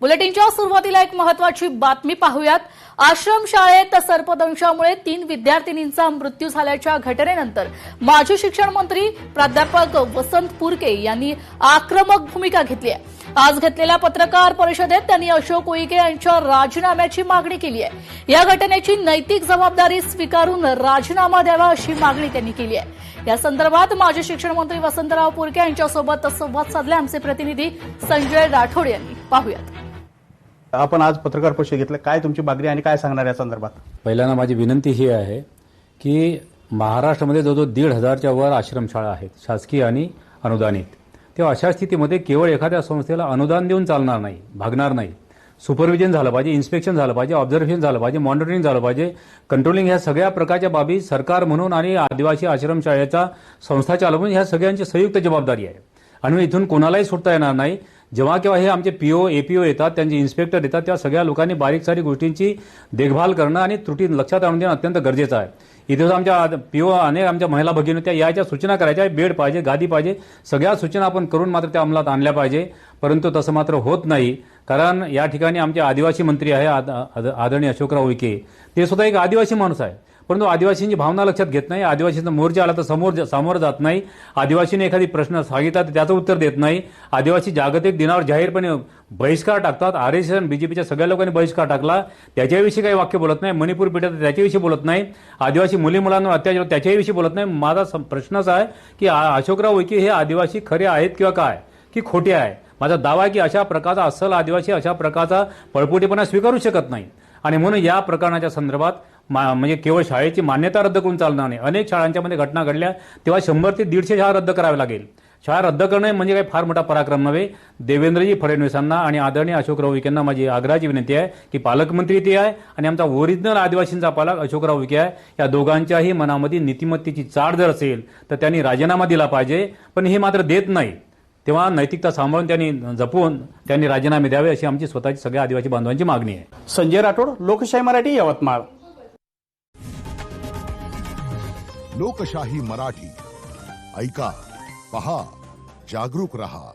बुलेटिनच्या सुरुवातीला एक महत्त्वाची बातमी पाहूयात। आश्रमशाळेत सर्पदंशामुळे 3 विद्यार्थिनींचा मृत्यू झाल्याच्या घटनेनंतर माजी शिक्षण मंत्री प्राध्यापक वसंत पुरके यांनी आक्रमक भूमिका घेतली आहे। आज घेतलेल्या पत्रकार परिषदेत त्यांनी अशोक उईके यांच्या राजीनाम्याची मागणी केली आहे। या घटनेची नैतिक जबाबदारी स्वीकारून राजीनामा द्यावा अशी मागणी त्यांनी केली आहे। या संदर्भात माजी शिक्षण मंत्री वसंतराव पुरके यांच्यासोबत संवाद साधले आमचे प्रतिनिधी संजय राठोड यांनी। पाहूयात। आपण आज पत्रकार परिषद घेतलं, काय तुमची मागणी आणि काय सांगणार या संदर्भात? पहिल्यांदा माझी विनंती ही आहे की महाराष्ट्रामध्ये जवळजवळ 1,500च्या वर आश्रमशाळा आहेत, शासकीय आणि अनुदानित। तेव्हा अशा स्थितीमध्ये केवळ एखाद्या संस्थेला अनुदान देऊन चालणार नाही, भागणार नाही। सुपरविजन झालं पाहिजे, इन्स्पेक्शन झालं पाहिजे, ऑब्झर्वेशन झालं पाहिजे, मॉनिटरिंग झालं पाहिजे, कंट्रोलिंग, ह्या सगळ्या प्रकारच्या बाबी सरकार म्हणून आणि आदिवासी आश्रमशाळेचा संस्था चालवून ह्या सगळ्यांची संयुक्त जबाबदारी आहे आणि इथून कोणालाही सुटता येणार नाही। जेव्हा केव्हा हे आमचे पीओ एपीओ येतात, त्यांचे इन्स्पेक्टर येतात, तेव्हा सगळ्या लोकांनी बारीक सारी गोष्टींची देखभाल करणं आणि त्रुटी लक्षात आणून देणं अत्यंत गरजेचं आहे। इथे आमच्या पीओ अनेक आमच्या महिला भगिनी त्या याच्या सूचना करायच्या, बेड पाहिजे, गादी पाहिजे, सगळ्या सूचना आपण करून मात्र त्या अंमलात आणल्या पाहिजे। परंतु तसं मात्र होत नाही, कारण या ठिकाणी आमचे आदिवासी मंत्री आहे आदरणीय अशोकराव उईके, ते सुद्धा एक आदिवासी माणूस आहे, परंतु आदिवासींची भावना लक्षात घेत नाही। आदिवासींचा मोर्चा आला तर समोर जात नाही। आदिवासीने एखादी प्रश्न सांगितला तर त्याचं उत्तर देत नाही। आदिवासी जागतिक दिनावर जाहीरपणे बहिष्कार टाकतात। आरएसएस आणि बीजेपीच्या सगळ्या लोकांनी बहिष्कार टाकला, त्याच्याविषयी काही वाक्य बोलत नाही। मणिपूर पीठात त्याच्याविषयी बोलत नाही। आदिवासी मुली मुलांवर अत्याचार त्याच्याविषयी बोलत नाही। माझा प्रश्नच आहे की अशोकराव उईके हे आदिवासी खरे आहेत किंवा काय की खोटे आहे? माझा दावा आहे की अशा प्रकारचा अस्सल आदिवासी अशा प्रकारचा पळपुटीपणा स्वीकारू शकत नाही आणि म्हणून या प्रकरणाच्या संदर्भात म्हणजे केवळ शाळेची मान्यता रद्द करून चालणार नाही। अनेक शाळांच्या मध्ये घटना घडल्या, तेव्हा 100 ते 150 शाळा रद्द कराव्या लागेल। शाळा रद्द करणे म्हणजे काही फार मोठा पराक्रम नव्हे। देवेंद्रजी फडणवीसांना आणि आदरणीय अशोकराव उईकेंना माझी आग्रहाची विनंती आहे की पालकमंत्री ते आहे आणि आमचा ओरिजिनल आदिवासींचा पालक अशोकराव उईके आहे, या दोघांच्याही मनामध्ये नीतिमत्तेची चाड जर असेल तर त्यांनी राजीनामा दिला पाहिजे, पण हे मात्र देत नाही। तेव्हा नैतिकता सांभाळून त्यांनी जपून त्यांनी राजीनामे द्यावे अशी आमची स्वतःची सगळ्या आदिवासी बांधवांची मागणी आहे। संजय राठोड, लोकशाही मराठी, यवतमाळ। लोकशाही मराठी, ऐका, पहा, जागरूक रहा।